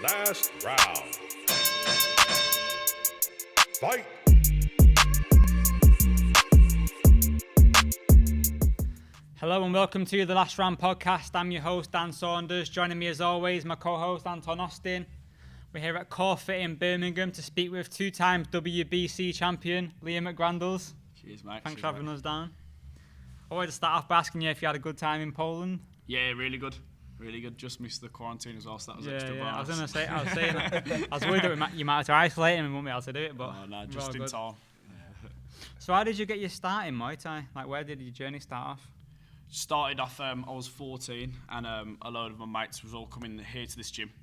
Last round. Fight! Hello and welcome to the Last Round Podcast. I'm your host, Dan Saunders. Joining me as always, my co-host, Anton Austin. We're here at Corefit in Birmingham to speak with two-time WBC champion, Liam Mcgrandles. Cheers, mate. Thanks for having us down. I wanted to start off by asking you if you had a good time in Poland. Yeah, really good. Really good. Just missed the quarantine as well, so that was extra bonus. I was going to say, I was worried that you might have to isolate him and won't be able to do it, but... Oh, no, just in time. So how did you get your start in Muay Thai? Like, where did your journey start off? Started off, I was 14, and a load of my mates was all coming here to this gym.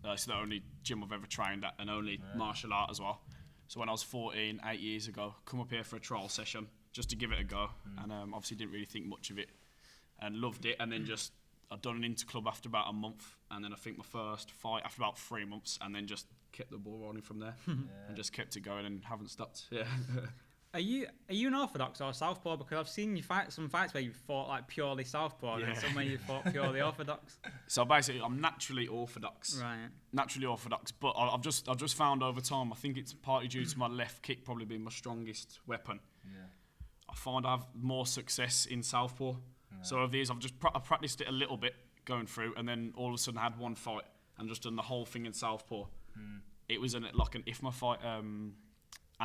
It's the only gym I've ever trained at, and only martial art as well. So when I was 14, 8 years ago, come up here for a trial session, just to give it a go, and obviously didn't really think much of it, and loved it, and then just... I'd done an inter-club after about a month, and then I think my first fight after about 3 months, and then just kept the ball rolling from there, and just kept it going and haven't stopped. Yeah. Are you an orthodox or a southpaw? Because I've seen you fight some fights where you fought like purely southpaw, and some where you fought purely orthodox. So basically, I'm naturally orthodox. Right. Naturally orthodox, but I've just found over time. I think it's partly due to my left kick probably being my strongest weapon. Yeah. I find I have more success in southpaw. So of these, I've practiced it a little bit going through, and then all of a sudden I had one fight and just done the whole thing in southpaw. It was like an IFMA fight, and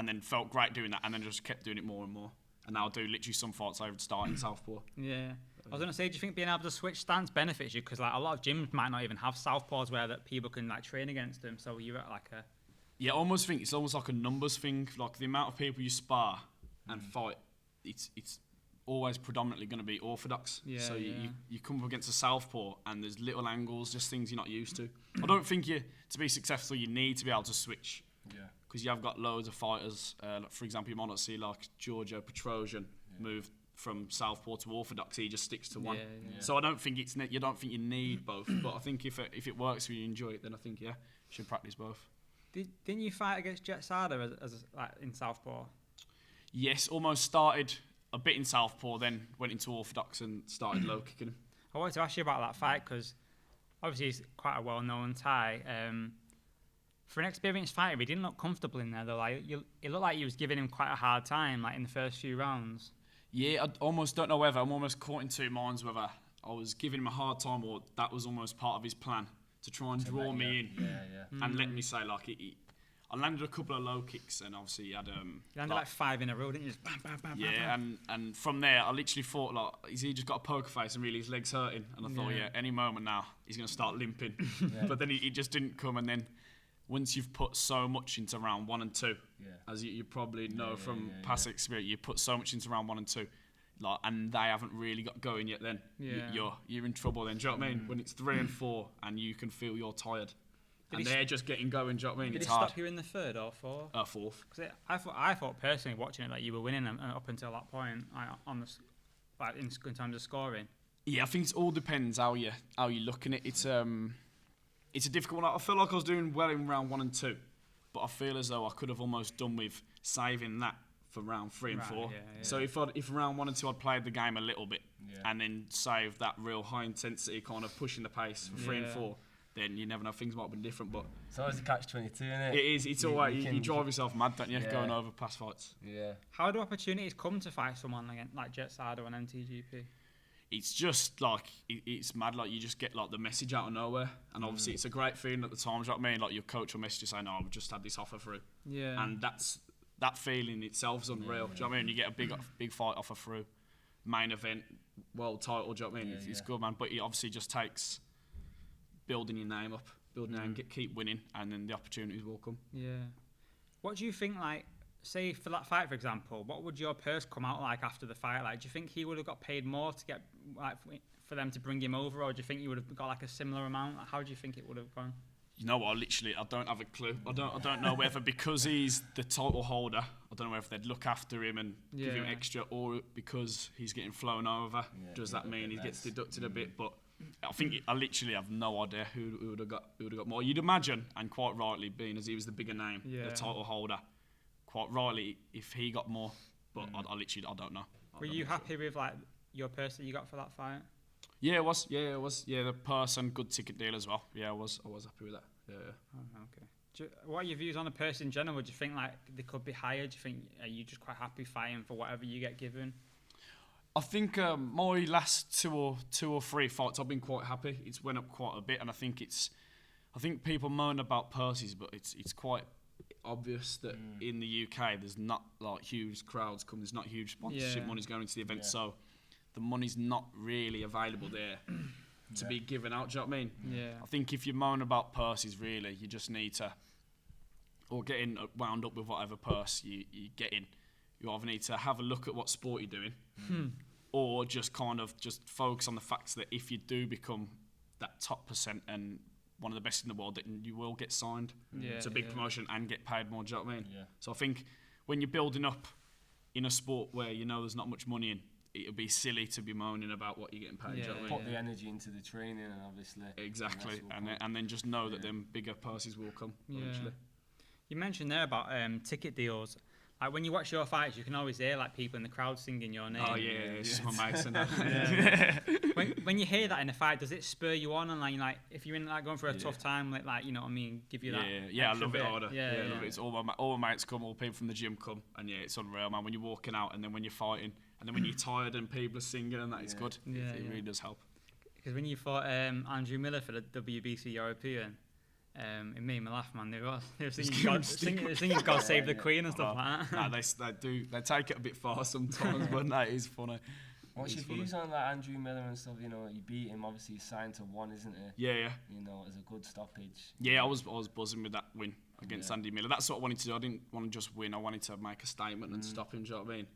then felt great doing that, and then just kept doing it more and more. And now I do literally some fights I would start in southpaw. Yeah. I was going to say, do you think being able to switch stance benefits you? Because like a lot of gyms might not even have southpaws where that people can like train against them. So you're at like a... Yeah, I almost think it's almost like a numbers thing. Like the amount of people you spar and fight, it's always predominantly going to be orthodox. So you come up against a southpaw and there's little angles, just things you're not used to. I don't think to be successful you need to be able to switch. Because you have got loads of fighters. Like for example, you might not see like Giorgio Petrosian move from southpaw to orthodox. He just sticks to one. So I don't think you don't think you need both. But I think if it works for you, enjoy it, then I think you should practice both. Didn't you fight against Jetsada as like in southpaw? Yes, almost started a bit in southpaw, then went into orthodox and started low kicking him. I wanted to ask you about that fight because obviously he's quite a well-known Thai. For an experienced fighter, he didn't look comfortable in there though. Like it looked like he was giving him quite a hard time, like in the first few rounds. Yeah, I almost don't know whether I'm almost caught in two minds whether I was giving him a hard time or that was almost part of his plan to try and draw me in and let me say like I landed a couple of low kicks, and obviously he had... You landed like 5 in a row, didn't you? Just bam, bam, bam, yeah, bam, bam. And from there, I literally thought, like, he just got a poker face and really his leg's hurting. And I thought, any moment now, he's going to start limping. But then he just didn't come. And then once you've put so much into round 1 and 2, as you probably know from past experience, you put so much into round 1 and 2, like, and they haven't really got going yet then. You're in trouble then, do you know what I mean? When it's 3 and 4 and you can feel you're tired. And they're just getting going, do you know what I mean? Did it's he hard. stop you in the third or fourth? Fourth. Cause I thought personally watching it that you were winning up until that point in terms of scoring. Yeah, I think it all depends how you looking at it. It's a difficult one. I feel like I was doing well in round 1 and 2, but I feel as though I could have almost done with saving that for round 3 and 4. So if round 1 and 2 I'd played the game a little bit and then saved that real high intensity kind of pushing the pace for 3 and 4. Then you never know, things might have been different, but... It's always a catch-22, isn't it? It is, it's always, you drive yourself mad, don't you, going over past fights. Yeah. How do opportunities come to fight someone like Jetsada and MTGP? It's just like, it's mad, like you just get like the message out of nowhere, and obviously it's a great feeling at the time, do you know what I mean? Like your coach will message you saying, I've just had this offer through. Yeah. And that feeling itself is unreal, do you know what I mean? You get a big fight offer through, main event, world title, do you know what I mean? It's good, man, but it obviously just takes... building your name up, keep winning, and then the opportunities will come. Yeah. What do you think, like, say for that fight, for example, what would your purse come out like after the fight? Like, do you think he would have got paid more to get, like, for them to bring him over, or do you think you would have got like a similar amount? Like, how do you think it would have gone? You know what? I don't have a clue. I don't know whether because he's the title holder, I don't know whether they'd look after him and give him extra, or because he's getting flown over. Does that mean he gets deducted a bit? But I think I literally have no idea who would have got more. You'd imagine, and quite rightly, being as he was the bigger name, the title holder, quite rightly, if he got more. But I don't know. Were you happy with like your purse that you got for that fight? Yeah, it was. Yeah, the purse and good ticket deal as well. Yeah, I was happy with that. Yeah. Oh, okay. What are your views on the purse in general? Do you think like they could be higher? Do you think are you just quite happy fighting for whatever you get given? I think my last two or three fights, I've been quite happy. It's went up quite a bit, and I think people moan about purses, but it's quite obvious that in the UK there's not like huge crowds come. There's not huge sponsorship money's going into the event, so the money's not really available there to be given out. Do you know what I mean? Yeah. I think if you moan about purses, really, you just need to, or getting wound up with whatever purse you get in. You either need to have a look at what sport you're doing, or just kind of just focus on the fact that if you do become that top percent and one of the best in the world, that you will get signed to a big promotion and get paid more. Do you know what I mean? Yeah. So I think when you're building up in a sport where you know there's not much money in, it would be silly to be moaning about what you're getting paid. Yeah, do you know what I mean? Put the energy into the training, and obviously exactly, and then just know that them bigger purses will come eventually. You mentioned there about ticket deals. Like when you watch your fights, you can always hear like people in the crowd singing your name. Oh yeah, it's my mates and that. When you hear that in a fight, does it spur you on? And like if you're in like going for a tough time, like you know what I mean, give you that. Yeah, I love it harder. Yeah, I love it. It's all my mates come, all people from the gym come, and it's unreal, man. When you're walking out, and then when you're fighting, and then when you're tired and people are singing, and that, it's good. Yeah, it really does help. Because when you fought Andrew Miller for the WBC European. It made me laugh, man. They were singing God Save the Queen and stuff like that. They take it a bit far sometimes, but that is funny. What's your views on like Andrew Miller and stuff? You know, you beat him. Obviously, he's signed to 1, isn't it? Yeah. You know, as a good stoppage. Yeah, I was buzzing with that win against Andy Miller. That's what I wanted to do. I didn't want to just win. I wanted to make a statement and stop him. Do you know what I mean?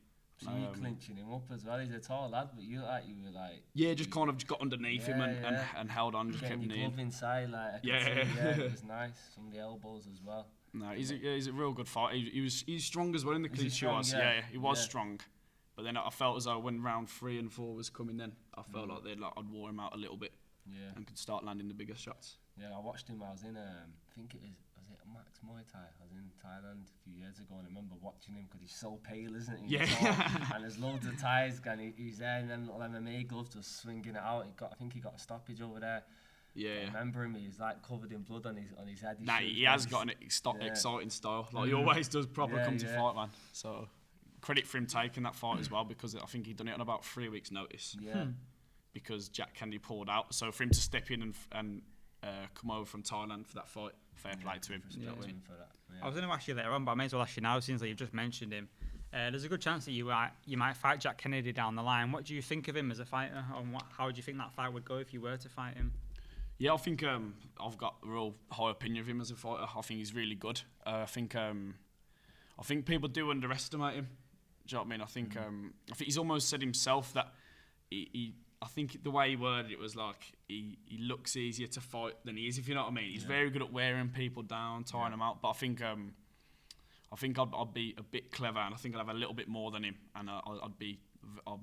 So you clinching him up as well. He's a tall lad, but you were like. Yeah, just kind of got underneath him and held on, just kept him glove inside, like. It was nice. Some of the elbows as well. No, he's a real good fighter. He's strong as well in the clinch. He was. He was strong. But then I felt as though when round 3 and 4 was coming, then I felt like I'd wore him out a little bit. And could start landing the bigger shots. Yeah, I watched him. I was in I think was it Max Muay Thai? I was in Thailand a few years ago, and I remember watching him because he's so pale, isn't he? Yeah. And there's loads of ties, and he's there in them little MMA gloves just swinging it out. I think he got a stoppage over there. Yeah. I remember him. He's like covered in blood on his head. He has got an exciting style. Like he always does. Proper come to fight, man. So credit for him taking that fight as well, because I think he'd done it on about 3 weeks' notice. Yeah. Because Jack Kennedy pulled out, so for him to step in and come over from Thailand for that fight, fair play to him. I was going to ask you later on, but I may as well ask you now since you've just mentioned him. There's a good chance that you might fight Jack Kennedy down the line. What do you think of him as a fighter, and how do you think that fight would go if you were to fight him? Yeah, I think I've got a real high opinion of him as a fighter. I think he's really good. I think people do underestimate him. Do you know what I mean? I think he's almost said himself that I think the way he worded it was like he looks easier to fight than he is, if you know what I mean. He's very good at wearing people down, tiring them out. But I think I'd be a bit clever, and I think I'd have a little bit more than him, and I'd be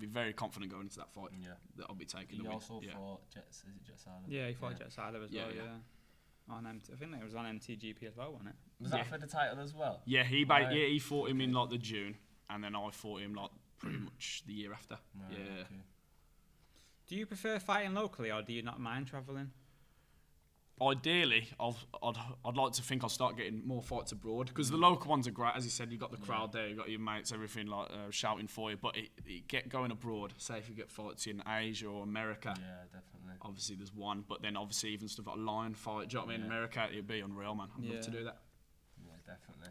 very confident going into that fight. Yeah, that I'll be taking. He the also win. fought Jetsada. Yeah, he fought Jetsada as well. Yeah. On I think it was on MTGP as well, wasn't it? Was that for the title as well? Yeah, he fought him in like the June, and then I fought him like pretty much the year after. Right, yeah. Okay. Do you prefer fighting locally, or do you not mind travelling? Ideally, I'd like to think I'll start getting more fights abroad, because the local ones are great. As you said, you've got the crowd there, you've got your mates, everything like shouting for you. But it get going abroad. Say if you get fights in Asia or America. Yeah, definitely. Obviously, there's one, but then obviously even stuff like a lion fight. Do you know what I mean? America, it'd be unreal, man. I'd love to do that. Yeah, definitely.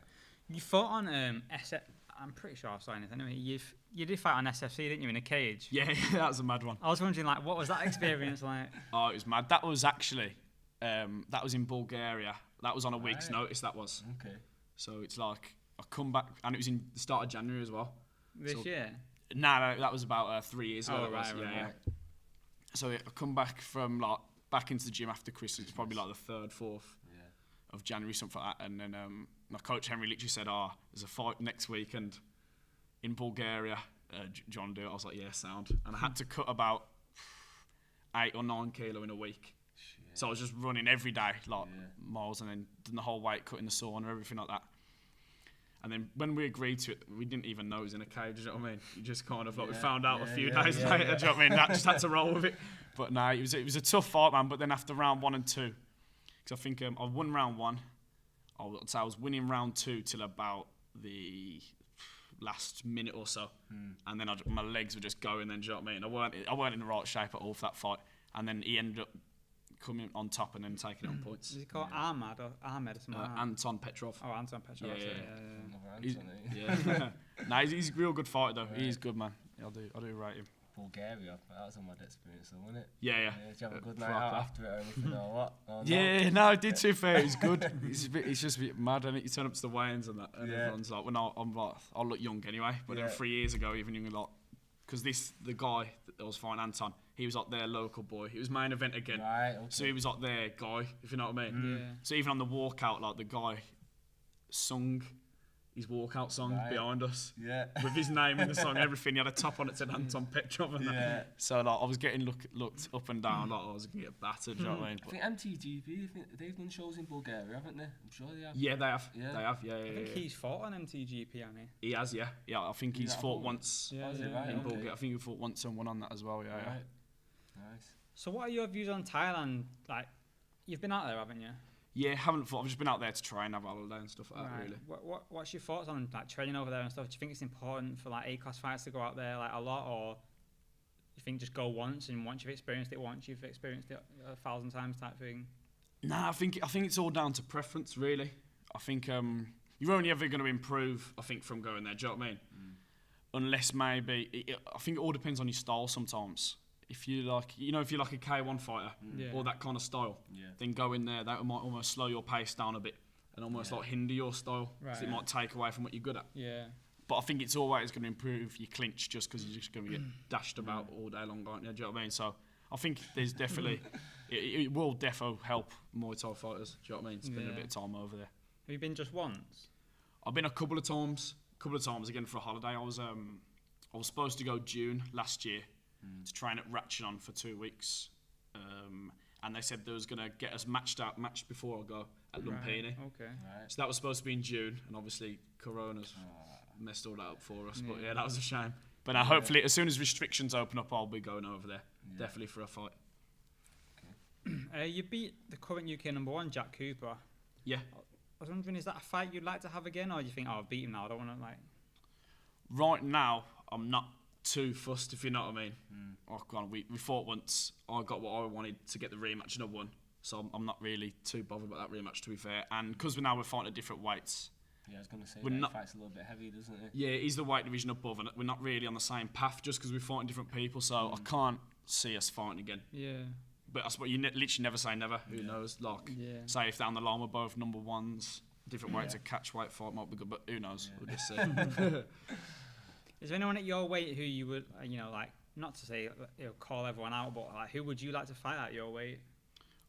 You fought on SF. I'm pretty sure I saw anything. Anyway, you did fight on SFC, didn't you, in a cage? Yeah, that was a mad one. I was wondering, like, what was that experience like? Oh, it was mad. That was actually, that was in Bulgaria. That was on a week's notice, that was. Okay. So it's like, I come back, and it was in the start of January as well. This year? No, that was about 3 years ago. Oh, right. So I come back from, like, back into the gym after Christmas, probably like the 3rd, 4th of January, something like that. And then my coach Henry literally said, there's a fight next weekend in Bulgaria. John do it. I was like, yeah, sound. And I had to cut about 8 or 9 kilo in a week. Shit. So I was just running every day, like miles, and then done the whole weight cut in the sauna, everything like that. And then when we agreed to it, we didn't even know he was in a cage. You know what I mean? You just kind of like we Yeah, found out a few yeah, days yeah, later. yeah. Do you know what I mean? That just had to roll with it. But no, it was a tough fight, man. But then after round 1 and 2, because I think I won round 1. I'd say I was winning round 2 till about the last minute or so, and then my legs were just going. Then do you know what I mean? I weren't in the right shape at all for that fight. And then he ended up coming on top and then taking it on points. Is he called Ahmed or something like that? Anton Petrov. Oh, Anton Petrov. Yeah. Another Anthony. Yeah. No, he's a real good fighter though. He is good, man. I do rate him. Bulgaria, that was a mad experience, though, wasn't it? Yeah. Did you have a good night out after it or anything, or what? Or Yeah, no, it did too fair. It was good. It's just a bit mad, and you turn up to the weigh-ins and that, and everyone's like, well, I'm like, I'll look young anyway. But then 3 years ago, even younger, like, because the guy that was fighting Anton, he was like their local boy. He was main event again, Right, okay. so he was like their guy, if you know what I mean. Yeah. So even on the walkout, like the guy sung his walkout song behind us. Yeah. With his name in the song, everything. He had a top on it said Anton Petrov and that. So like I was getting looked up and down, like I was gonna get battered. You know what I mean? I think MTGP, they've done shows in Bulgaria, haven't they? I'm sure they have. Yeah, they have. Yeah. They have. Yeah. I think he's fought on MTGP, hasn't he? He has. Yeah. I think he's fought once Yeah, is it right? in Okay. Bulgaria. I think he fought once and won on that as well. Yeah. Right. Nice. So what are your views on Thailand? Like, you've been out there, haven't you? Yeah, haven't fought. I've just been out there to try and have a holiday and stuff like that. Really. What's your thoughts on like training over there and stuff? Do you think it's important for like A-class fighters to go out there like a lot, or you think just go once and once you've experienced it 1,000 times type thing? Nah, I think it's all down to preference, really. I think you're only ever going to improve, I think, from going there. Do you know what I mean? Unless maybe I think it all depends on your style sometimes. If you like, if you're like a K1 fighter or that kind of style, then go in there. That might almost slow your pace down a bit and almost like hinder your style because it might take away from what you're good at. Yeah. But I think it's always going to improve your clinch just because you're just going to get dashed about all day long, aren't you? Do you know what I mean? So I think there's definitely, it will defo help Muay Thai fighters. Do you know what I mean? Spending a bit of time over there. Have you been just once? I've been a couple of times again for a holiday. I was supposed to go June last year to train at Ratchanon for 2 weeks, and they said they was gonna get us matched before I go at Lumpini. Okay. Right. So that was supposed to be in June, and obviously Corona's messed all that up for us. But yeah, that was a shame. But now hopefully, as soon as restrictions open up, I'll be going over there. Definitely for a fight. You beat the current UK #1, Jack Cooper. Yeah. I was wondering, is that a fight you'd like to have again, or do you think, I've beat him now, I don't want to like... Right now, I'm not too fussed, if you know what I mean. Oh, God, we fought once. I got what I wanted to get the rematch and I won. So I'm not really too bothered about that rematch, to be fair. And because we're fighting at different weights. Yeah, I was going to say, We're that fight's a little bit heavy, doesn't it? Yeah, he's the weight division above, and we're not really on the same path just because we're fighting different people. So I can't see us fighting again. Yeah. But I suppose you literally never say never. Who knows? Like, say if down the line we're both #1s, different weights, a catch weight fight might be good, but who knows? We'll just see. Is there anyone at your weight who you would, like, not to say call everyone out, but like, who would you like to fight at your weight?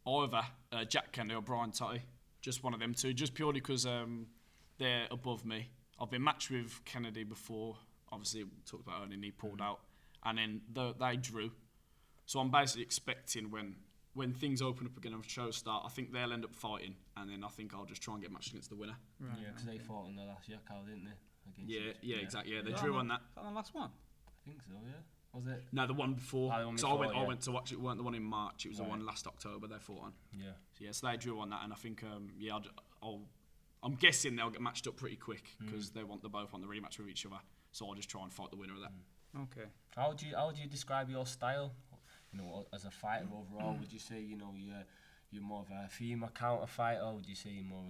Either Jack Kennedy or Brian Tutty, just one of them two, just purely because they're above me. I've been matched with Kennedy before, obviously we talked about earning, he pulled out, and then they drew. So I'm basically expecting when things open up again and shows start, I think they'll end up fighting, and then I think I'll just try and get matched against the winner. Right, yeah, because they fought in the last Yakao, didn't they? Yeah, exactly. Yeah, they drew on that. Is that the last one? I think so, yeah. Was it? No, the one before. The one So before, I went to watch it. It weren't the one in March. It was the one last October they fought on. Yeah. So they drew on that, and I think I'm guessing they'll get matched up pretty quick because they both want the rematch with each other. So I'll just try and fight the winner of that. Okay. How would you describe your style? As a fighter overall, would you say you're more of a female counter fighter, or would you say you're more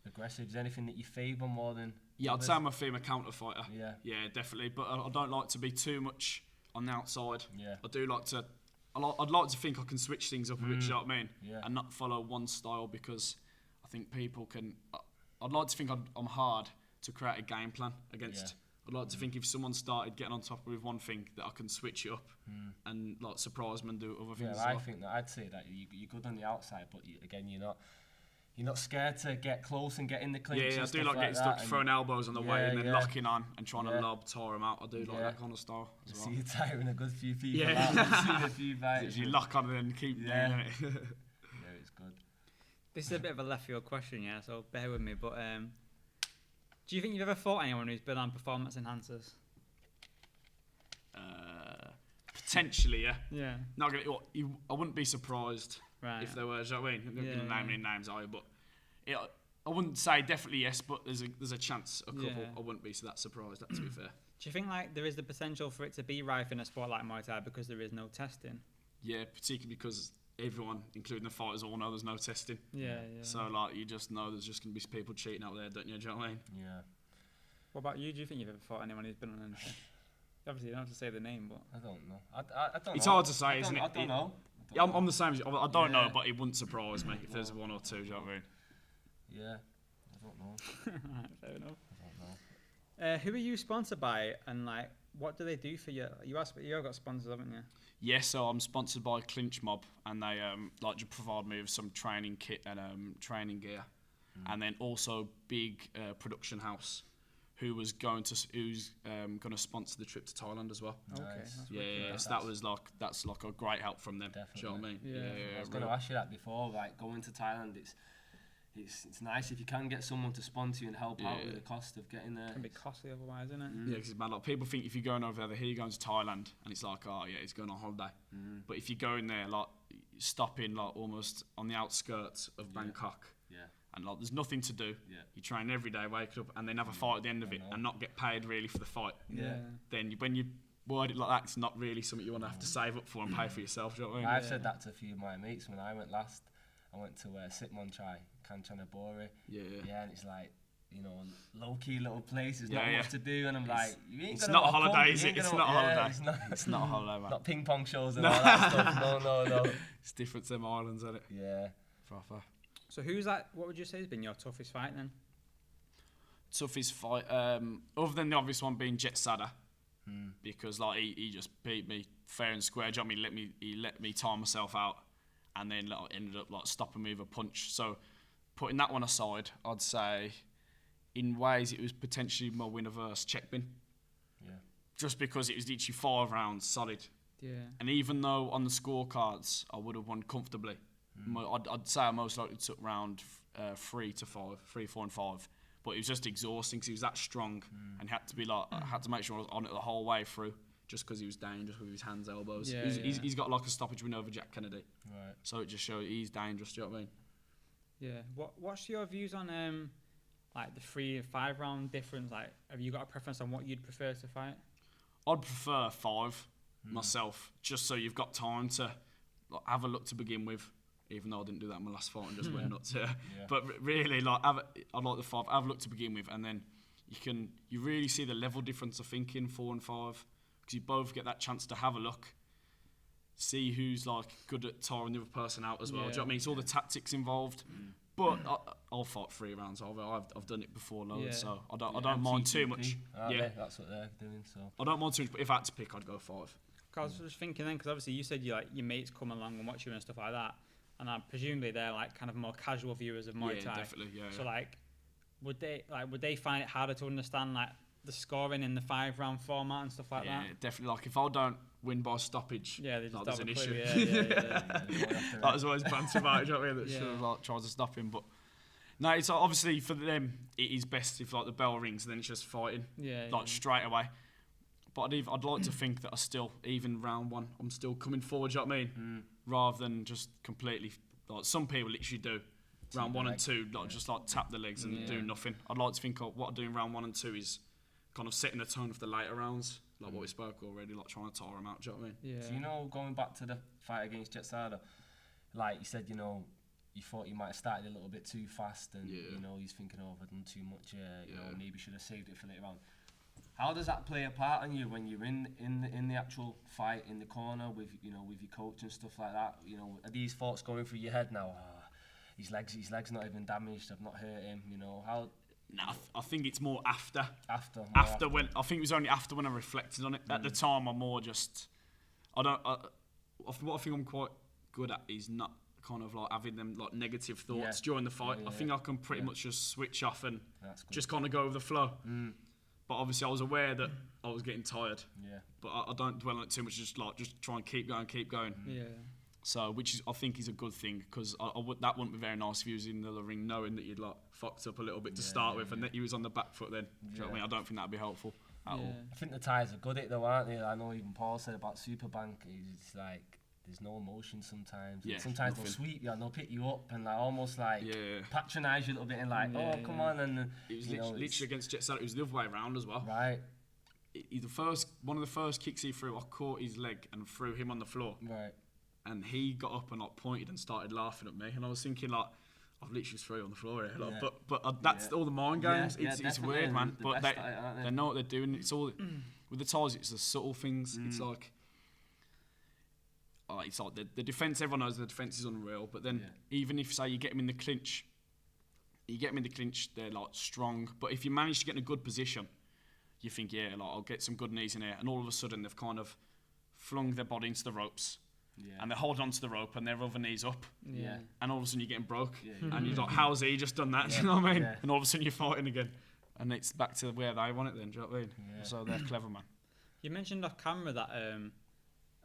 aggressive? Is there anything that you favour more than? Yeah, others? I'd say I'm a female counter fighter. Yeah, definitely. But I don't like to be too much on the outside. Yeah. I do like to. I'd like to think I can switch things up a bit. You know what I mean? Yeah. And not follow one style because I think people can. I'd like to think I'm hard to create a game plan against. Yeah. I'd like to think if someone started getting on top with one thing that I can switch it up and like surprise them and do other things. Yeah, I think that I'd say that you're good on the outside, but again, you're not scared to get close and get in the clinch. Yeah, I and do stuff like getting stuck, throwing elbows on the way and then locking on and trying to lob, tire them out. I do like that kind of style as well. See you tiring a good few people Yeah. out. I've seen a few fights. You lock on and then keep doing it. Yeah, it's good. This is a bit of a left field question, so bear with me. But Do you think you've ever fought anyone who's been on performance enhancers? Potentially, yeah. Yeah. Not gonna. I wouldn't be surprised if there were. Do you know what I mean? I'm not gonna name any names, are you? But I wouldn't say definitely yes, but there's a chance a couple. I wouldn't be so that surprised. To be fair. Do you think like there is the potential for it to be rife in a sport like Muay Thai because there is no testing? Yeah, particularly because everyone, including the fighters, all know there's no testing. Yeah. So like you just know there's just gonna be people cheating out there, don't you? Do you know what I mean? Yeah. What about you? Do you think you've ever fought anyone who's been on anything? Obviously, you don't have to say the name, but I don't know. I don't know. It's hard to say, isn't it? I don't know. Yeah, I'm the same as you. I don't know, but it wouldn't surprise me if there's one or two. Do you know what I mean? Yeah, I don't know. Fair enough. I don't know. Who are you sponsored by, and like, what do they do for you? You have got sponsors, haven't you? Yeah, so I'm sponsored by Clinch Mob, and they like to provide me with some training kit and training gear, and then also big production house, who's going to sponsor the trip to Thailand as well. Okay. Nice. Yeah. So that's like a great help from them. Definitely. Do you know what I mean? Yeah. I was going to ask you that before. Like going to Thailand, it's nice if you can get someone to sponsor you and help out with the cost of getting there. It can be costly otherwise, isn't it? Yeah, because man, like people think if you're going over there, you're going to Thailand, and it's like, oh yeah, he's going on holiday. But if you go in there, like stopping like almost on the outskirts of Bangkok, and like there's nothing to do. Yeah. You train every day, wake up, and then have a fight at the end of it, and not get paid really for the fight. Yeah. Then when you word it like that, it's not really something you want to have to save up for and pay for yourself. Do you know what I mean? I've said that to a few of my mates when I went last. I went to Sitmonchai, Kanchanaburi. Yeah. And it's like, you know, low-key little place. There's not Yeah. much to do, and I'm like, you ain't It's gonna not a walk holiday, home, is you it? ain't It's gonna- not a holiday. It's not, It's not a holiday, man. not ping pong shows and all that stuff. No. It's different to them islands, isn't it? Yeah. Proper. So who's like? What would you say has been your toughest fight then? Toughest fight, other than the obvious one being Jetsada, because like he just beat me fair and square. Do you know what I mean? He let me time myself out, and then like, ended up like stopping me with a punch. So putting that one aside, I'd say in ways it was potentially my winner versus Checkbin. Yeah. Just because it was literally 5 rounds solid. Yeah. And even though on the scorecards I would have won comfortably, I'd say I most likely took round 3 to 5, 3, 4 and 5. But it was just exhausting because he was that strong, and he had to be like, I had to make sure I was on it the whole way through, just because he was dangerous with his hands, elbows. Yeah, He's got like a stoppage win over Jack Kennedy, Right. so it just shows he's dangerous. Do you know what I mean? Yeah. What's your views on like the 3 and 5 round difference? Like, have you got a preference on what you'd prefer to fight? I'd prefer 5 myself, just so you've got time to like, have a look to begin with. Even though I didn't do that in my last fight and just went nuts. But really, like, I'd like the 5. Have a look to begin with, and then you really see the level difference. I think in 4 and 5, because you both get that chance to have a look, see who's like good at tiring the other person out as well. Do you know what I mean? It's all the tactics involved. But I'll fight 3 rounds. I've done it before loads, so I don't mind too much. That's what they're doing. So I don't mind too much. But if I had to pick, I'd go 5. Cause I was just thinking then, because obviously you said your mates come along and watch you and stuff like that, and presumably they're like kind of more casual viewers of Muay Thai. Yeah, definitely. Yeah. So like, would they find it harder to understand like the scoring in the 5 round format and stuff like that? Yeah, definitely. Like if I don't win by stoppage, Yeah, they just there's don't an have a issue. clue. Yeah. That was always banter about it. Do you know what I mean? That Yeah. should have like tried to stop him, but no. It's obviously for them. It is best if like the bell rings and then it's just fighting, like straight away. But I'd like to think that I still, even round 1, I'm still coming forward. Do you know what I mean? Rather than just completely. Like some people literally do round 1 and 2, like just like tap the legs and do nothing. I'd like to think what I do in round 1 and 2 is kind of setting the tone for the later rounds, like what we spoke already, like trying to tire them out. Do you know what I mean? Yeah. So, you know, going back to the fight against Jetsada, like you said, you know, you thought you might have started a little bit too fast, and you know, he's thinking, oh, I've done too much. You know, maybe should have saved it for later on. How does that play a part on you when you're in the actual fight in the corner with your coach and stuff like that? You know, are these thoughts going through your head now? His legs not even damaged. I've not hurt him. You know how? No, I think it's more after. After When I think it was only after when I reflected on it. At the time, I'm more just. What I think I'm quite good at is not kind of like having them like negative thoughts during the fight. I think I can pretty much just switch off and just kind of go with the flow. But obviously, I was aware that I was getting tired. Yeah. But I don't dwell on it too much. Just try and keep going. Yeah. So, which is I think is a good thing, because that wouldn't be very nice if he was in the ring knowing that you'd like fucked up a little bit to start with, and that he was on the back foot then. Do you know what I mean? I don't think that'd be helpful at all. I think the Thais are good at it though, aren't they? I know even Paul said about Superbank, it's like there's no emotion sometimes. Yeah, sometimes nothing. they'll sweep you and they'll pick you up and like almost like Yeah. patronise you a little bit and like, come on. And It was you know, literally against Jetsada. It was the other way around as well. right, One of the first kicks he threw, I caught his leg and threw him on the floor. right. And he got up and like pointed and started laughing at me, and I was thinking like, I've literally threw you on the floor here. Like, but that's all the mind games. It's weird, man. But they know what they're doing. It's all with the Thais. It's the subtle things. It's like the defense. Everyone knows the defense is unreal. But then even if say you get them in the clinch, they're like strong. But if you manage to get in a good position, you think like I'll get some good knees in here, and all of a sudden they've kind of flung their body into the ropes. Yeah. And they're holding onto the rope and their other knee's up. Yeah. And all of a sudden you're getting broke. Yeah. And you're like, how's he just done that? Do you know what I mean? Yeah. And all of a sudden you're fighting again. And it's back to where they want it then, do you know what I mean? Yeah. So they're clever, man. You mentioned off camera that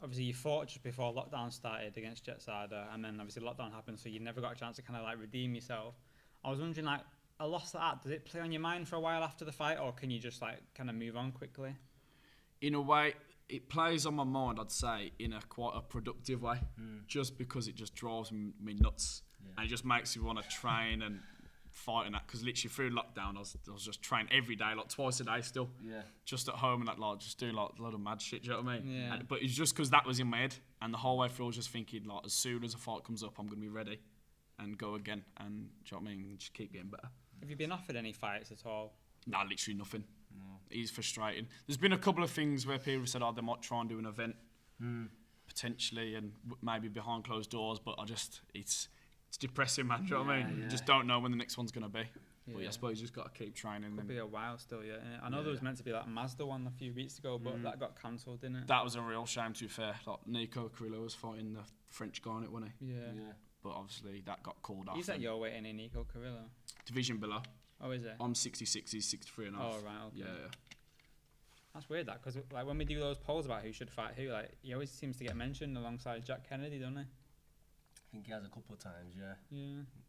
obviously you fought just before lockdown started against Jetsada, and then obviously lockdown happened, so you never got a chance to kind of like redeem yourself. I was wondering, like, a loss like that, does it play on your mind for a while after the fight, or can you just like kind of move on quickly? In a way, it plays on my mind, I'd say, in a quite a productive way, just because it just drives me nuts, and it just makes me want to train and fight and that. Because literally through lockdown, I was just training every day, like twice a day still, just at home and that, like just doing like a lot of mad shit. Do you know what I mean? Yeah. But it's just because that was in my head, and the whole way through I was just thinking like, as soon as a fight comes up, I'm gonna be ready and go again, and do you know what I mean? Just keep getting better. Have you been offered any fights at all? Nah, literally nothing. No. It's frustrating. There's been a couple of things where people have said, they might try and do an event, potentially, and maybe behind closed doors, but it's depressing, man. Do you know what I mean? You just don't know when the next one's going to be. Yeah. But I suppose you just got to keep training. Could be a while still, I know there was meant to be like a Mazda one a few weeks ago, but that got cancelled, didn't it? That was a real shame, to be fair. Like, Nico Carrillo was fighting the French guy on it, wasn't he? Yeah. But obviously that got called off. He's at your weight, ain't he, Nico Carrillo? Division below. Oh, is it? I'm 66, he's 63 and a half. Oh, right, okay. Yeah. That's weird, that, because like when we do those polls about who should fight who, like he always seems to get mentioned alongside Jack Kennedy, don't he? I think he has a couple of times, yeah.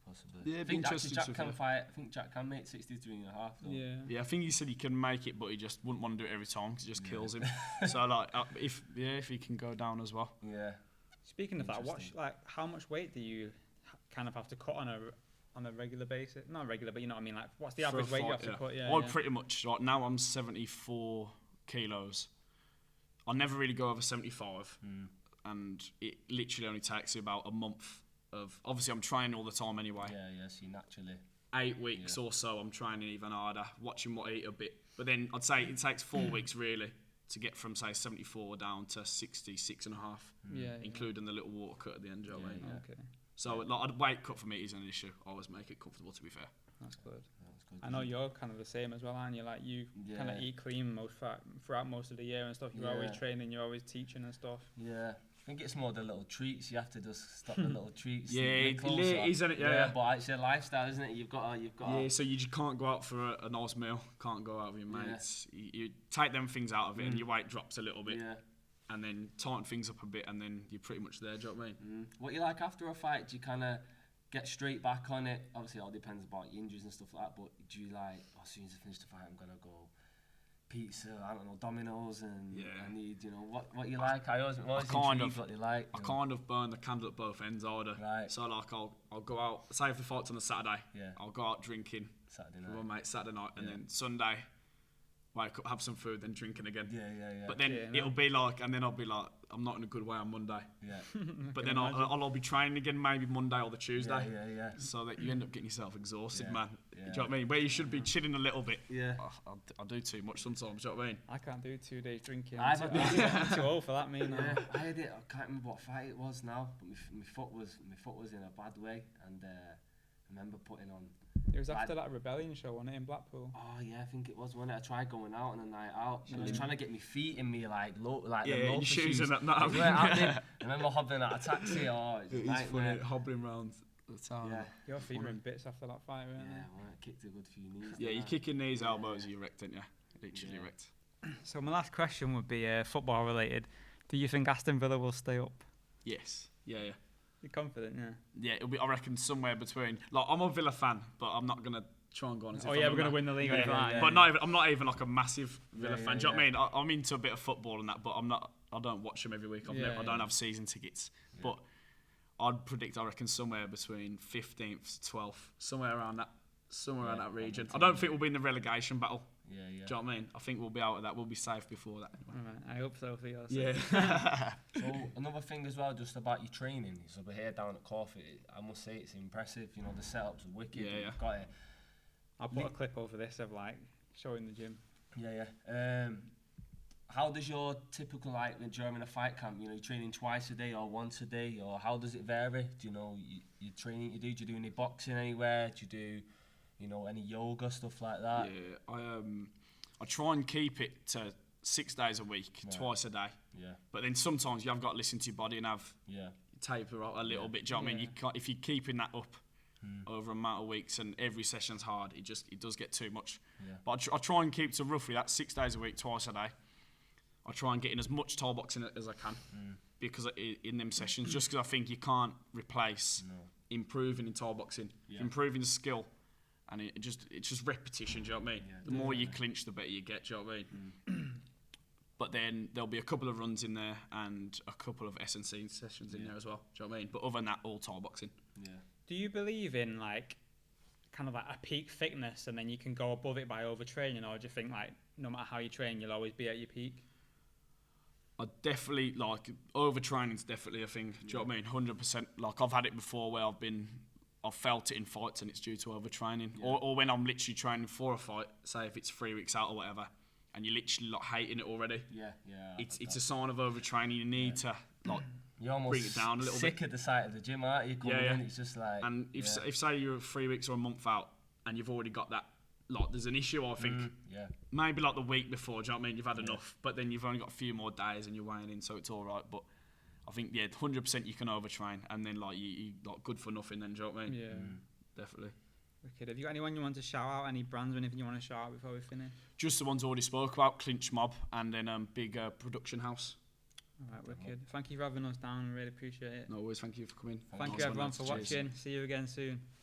Possibly. Yeah, it'd be interesting Jack can fight. I think Jack can make 63 and a half, though. Yeah, I think he said he can make it, but he just wouldn't want to do it every time because it just kills him. So like, if he can go down as well. Yeah. Speaking of that, how much weight do you kind of have to cut on a regular basis? Not regular, but you know what I mean. Like, what's the average weight you have to cut? Pretty much. Right now, I'm 74 kilos. I never really go over 75, and it literally only takes you about a month of. Obviously, I'm training all the time anyway. Yeah. So you naturally. 8 weeks or so, I'm training even harder, watching what I eat a bit. But then I'd say it takes 4 weeks really to get from say 74 down to 66 and a half, including the little water cut at the end. Do you know what I mean? Okay. So like, a weight cut for me isn't an issue. I always make it comfortable, to be fair. That's good. I know you're kind of the same as well, aren't you? Like you kind of eat clean throughout most of the year and stuff. You're always training, you're always teaching and stuff. Yeah. I think it's more the little treats. You have to just stop the little treats. Isn't it? Yeah. But it's a lifestyle, isn't it? You've got. Yeah. So you just can't go out for a nice meal. Can't go out with your mates. You take them things out of it, and your weight drops a little bit. Yeah. And then tighten things up a bit, and then you're pretty much there. Do you know what I mean? What you like after a fight? Do you kind of get straight back on it? Obviously, it all depends about your injuries and stuff like that. But do you like, as soon as I finish the fight, I'm gonna go pizza, I don't know, Domino's, and I need, what you like. I always kind of what you like. I kind of burn the candle at both ends, order. Right. So like, I'll go out. Say if the fight's on a Saturday, I'll go out drinking Saturday with my mate Saturday night, and then Sunday, wake up, have some food, then drinking again. Yeah. But then it'll be like, and then I'll be like, I'm not in a good way on Monday. Yeah. But then I'll be training again, maybe Monday or the Tuesday. Yeah. So that you end up getting yourself exhausted, man. Do you know what I mean? Where you should be chilling a little bit. Yeah. I do too much sometimes. Do you know what I mean? I can't do 2 days drinking. I'm too old for that, me now. I had it. I can't remember what fight it was now, but my foot was in a bad way, and I remember putting on. It was after that Rebellion show, wasn't it, in Blackpool? Oh yeah, I think it was. When I tried going out on a night out, I was trying to get my feet in me like your shoes and that. I remember hobbling out a taxi. It's funny hobbling round the town. Yeah, your feet were in bits after that fight, weren't they? Well, I kicked a good few knees. Yeah, you're kicking knees, elbows, you're wrecked, aren't you? Literally wrecked. So my last question would be football related. Do you think Aston Villa will stay up? Yes. Yeah. You're confident, yeah. Yeah, it'll be. I reckon somewhere between. Like, I'm a Villa fan, but I'm not gonna try and go on. As if We're I'm gonna win the league. But I'm not even like a massive Villa fan. Do you know what I mean? I'm into a bit of football and that, but I'm not. I don't watch them every week. I don't have season tickets, but I'd predict. I reckon somewhere between 15th to 12th, somewhere around that region. I don't think we'll be in the relegation battle. Yeah. Do you know what I mean? I think we'll be out of that. We'll be safe before that. Anyway. All right, I hope so for your sake. Yeah. So another thing as well, just about your training. So we're here down at Corefit. I must say it's impressive. You know, the setup's wicked. Yeah. You've got it. I'll put a clip over this of like showing the gym. Yeah. How does your typical like during a fight camp? You know, you're training twice a day or once a day, or how does it vary? Do you know your training you do? Do you do any boxing anywhere? Do you do, you know, any yoga stuff like that? Yeah, I try and keep it to 6 days a week, twice a day. Yeah. But then sometimes you have got to listen to your body and have taper out a little bit. Do you know what I mean? You can't, if you're keeping that up over a amount of weeks and every session's hard, it does get too much. Yeah. But I try and keep to roughly that 6 days a week, twice a day. I try and get in as much Thai boxing as I can because in them sessions, just because I think you can't replace improving in Thai boxing, improving the skill, and it's just repetition. Do you know what I mean? Yeah, the more you clinch, the better you get. Do you know what I mean? But then there'll be a couple of runs in there and a couple of S&C sessions in there as well. Do you know what I mean? But other than that, all Thai boxing. Yeah. Do you believe in like kind of like a peak fitness and then you can go above it by overtraining, or do you think like no matter how you train, you'll always be at your peak? I definitely, like, overtraining's definitely a thing. Do you know what I mean? 100%. Like, I've had it before where I've felt it in fights and it's due to overtraining. Yeah. Or when I'm literally training for a fight, say if it's 3 weeks out or whatever, and you're literally like hating it already. Yeah. It's a sign of overtraining. You need to like you're almost bring it down a little sick bit. At the sight of the gym, aren't you? Coming in, it's just like. And if say you're 3 weeks or a month out and you've already got that. Like, there's an issue, I think. Maybe like the week before, do you know what I mean? You've had enough, but then you've only got a few more days and you're weighing in, so it's all right. But I think, 100% you can overtrain, and then like you like good for nothing. Then, do you know what I mean? Yeah, definitely. Wicked. Have you got anyone you want to shout out? Any brands or anything you want to shout out before we finish? Just the ones I already spoke about, Clinch Mob, and then big production house. All right, wicked. Thank you for having us down. Really appreciate it. No worries. Thank you for coming. Thank you everyone for watching. See you again soon.